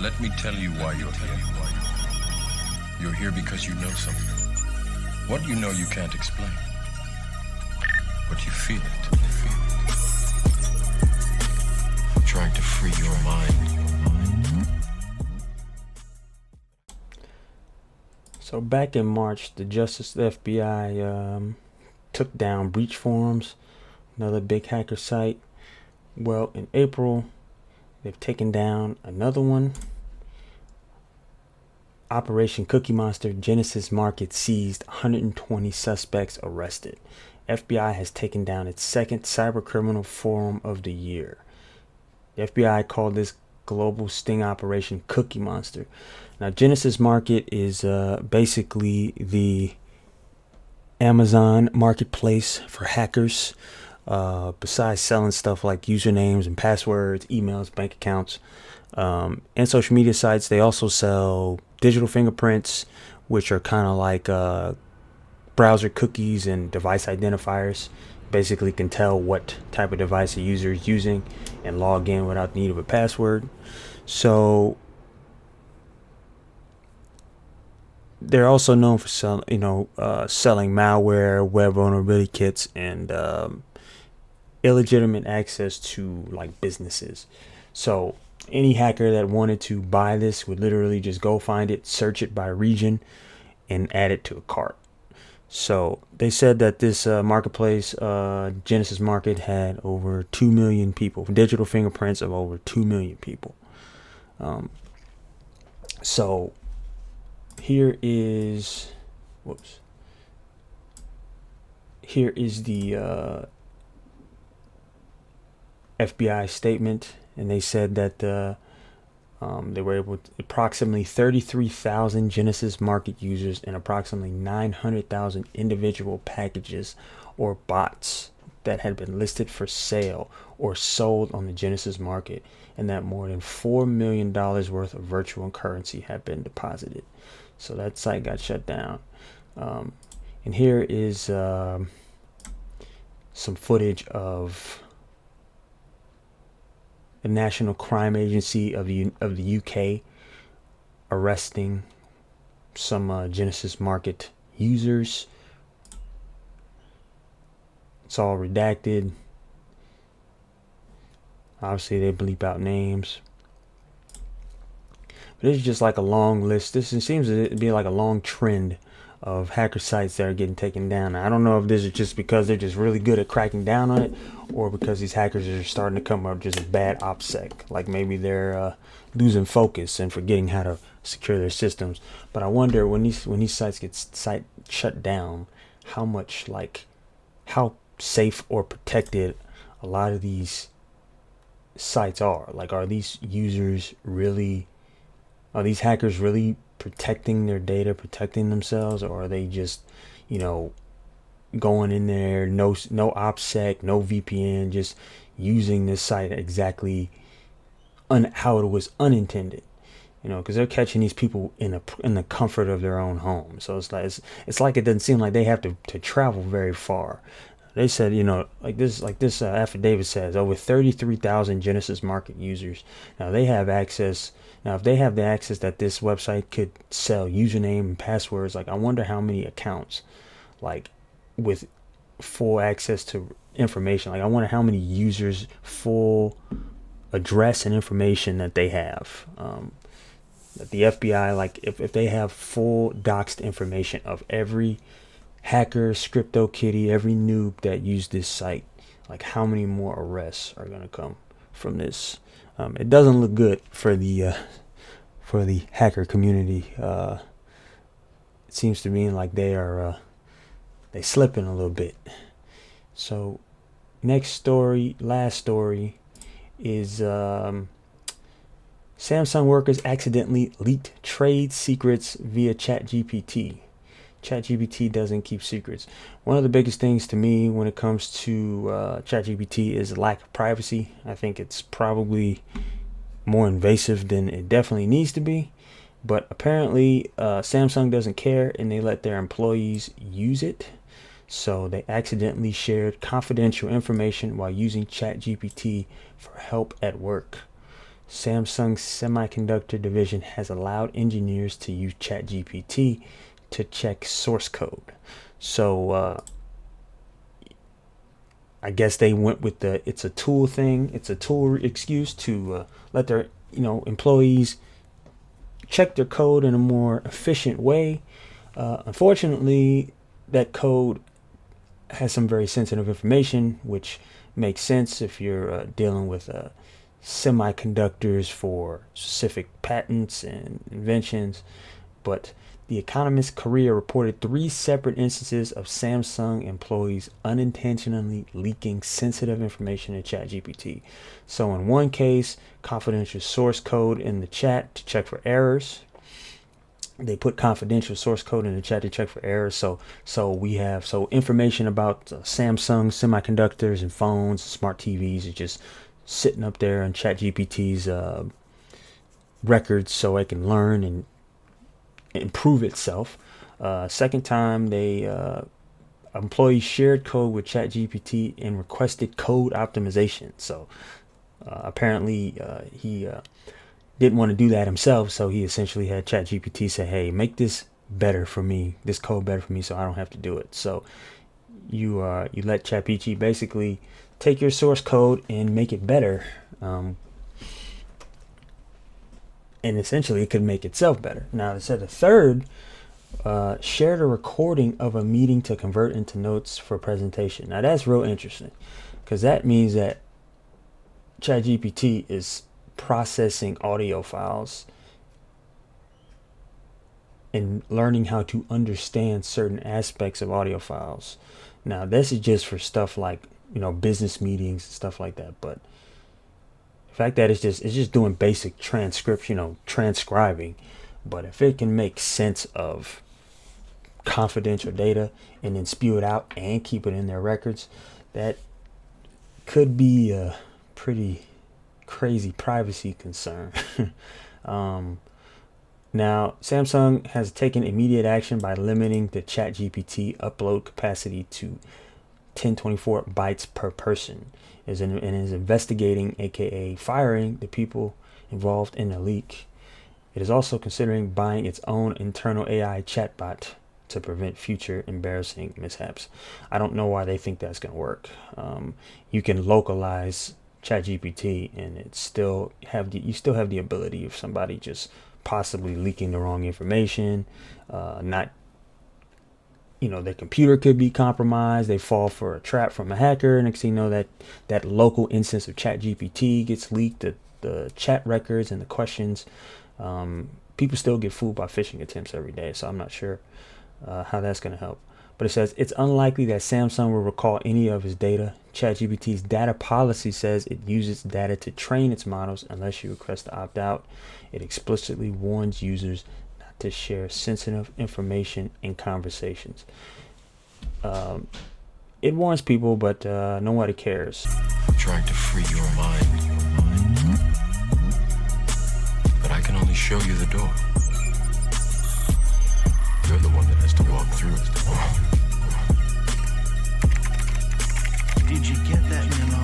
Let me tell you why you're here. You're here because you know something. What you know you can't explain. But you feel it. Trying to free your mind. So back in March, the FBI took down breach forums, another big hacker site. Well, in April, they've taken down another one. Operation Cookie Monster, Genesis Market seized, 120 suspects arrested. FBI has taken down its second cybercriminal forum of the year. The FBI called this global sting operation Cookie Monster. Now, Genesis Market is basically the Amazon marketplace for hackers. Besides selling stuff like usernames and passwords, emails, bank accounts, and social media sites, they also sell digital fingerprints, which are kind of like browser cookies and device identifiers. Basically can tell what type of device a user is using and log in without the need of a password. So they're also known for selling malware, web vulnerability kits, and illegitimate access to like businesses. So any hacker that wanted to buy this would literally just go find it, search it by region, and add it to a cart. So they said that this marketplace, Genesis Market, had over 2 million people, digital fingerprints of over 2 million people. So here is the FBI statement, and they said that they were able to approximately 33,000 Genesis Market users and approximately 900,000 individual packages or bots that had been listed for sale or sold on the Genesis Market, and that more than $4 million worth of virtual currency had been deposited. So that site got shut down. And here is some footage of the National Crime Agency of the UK arresting some Genesis Market users. It's all redacted. Obviously, they bleep out names. But it's just like a long list. This seems to be like a long trend of hacker sites that are getting taken down. I don't know if this is just because they're just really good at cracking down on it, or because these hackers are starting to come up just bad OPSEC. Like maybe they're losing focus and forgetting how to secure their systems. But I wonder when these sites get shut down, how safe or protected a lot of these sites are. Like, are these hackers really protecting their data, protecting themselves, or are they just, going in there, no OPSEC, no VPN, just using this site exactly how it was unintended, because they're catching these people in the comfort of their own home. So it's like it doesn't seem like they have to travel very far. They said, like this affidavit says, over 33,000 Genesis Market users. Now they have access. Now, if they have the access that this website could sell username and passwords, like I wonder how many accounts, like with full access to information. Like I wonder how many users, full address and information that they have. That the FBI, like if they have full doxed information of every hacker, CryptoKitty, every noob that used this site, like how many more arrests are going to come from this? It doesn't look good for the hacker community. It seems to me like they slipping a little bit. So last story is Samsung workers accidentally leaked trade secrets via ChatGPT. ChatGPT doesn't keep secrets. One of the biggest things to me when it comes to ChatGPT is lack of privacy. I think it's probably more invasive than it definitely needs to be. But apparently Samsung doesn't care, and they let their employees use it. So they accidentally shared confidential information while using ChatGPT for help at work. Samsung's semiconductor division has allowed engineers to use ChatGPT to check source code. So I guess they went with the it's a tool thing. It's a tool excuse to let their employees check their code in a more efficient way. Unfortunately, that code has some very sensitive information, which makes sense if you're dealing with semiconductors for specific patents and inventions. But The Economist Korea reported 3 separate instances of Samsung employees unintentionally leaking sensitive information to ChatGPT. So in one case, confidential source code in the chat to check for errors. They put confidential source code in the chat to check for errors. So information about Samsung semiconductors and phones, smart TVs is just sitting up there in ChatGPT's records, so it can learn and improve itself. Second time, employees shared code with ChatGPT and requested code optimization. So apparently he didn't want to do that himself, so he essentially had ChatGPT say, "Hey, make this better for me, this code better for me, so I don't have to do it." So you let ChatGPT basically take your source code and make it better, and essentially it could make itself better. Now, it said a third shared a recording of a meeting to convert into notes for presentation. Now that's real interesting, because that means that ChatGPT is processing audio files and learning how to understand certain aspects of audio files. Now this is just for stuff like business meetings and stuff like that, but the fact that it's just doing basic transcription, transcribing. But if it can make sense of confidential data and then spew it out and keep it in their records, that could be a pretty crazy privacy concern. Now, Samsung has taken immediate action by limiting the ChatGPT upload capacity to 1024 bytes per person, and is investigating, aka firing, the people involved in the leak. It is also considering buying its own internal AI chatbot to prevent future embarrassing mishaps. I don't know why they think that's going to work. You can localize ChatGPT, and you still have the ability of somebody just possibly leaking the wrong information. Their computer could be compromised. They fall for a trap from a hacker. Next thing you know, that local instance of ChatGPT gets leaked. The chat records and the questions. People still get fooled by phishing attempts every day, so I'm not sure how that's going to help. But it says it's unlikely that Samsung will recall any of his data. ChatGPT's data policy says it uses data to train its models unless you request to opt out. It explicitly warns users not to share sensitive information in conversations. It warns people, but nobody cares. I'm trying to free your mind, but I can only show you the door. You're the one that has to walk through it. Did you get that memo?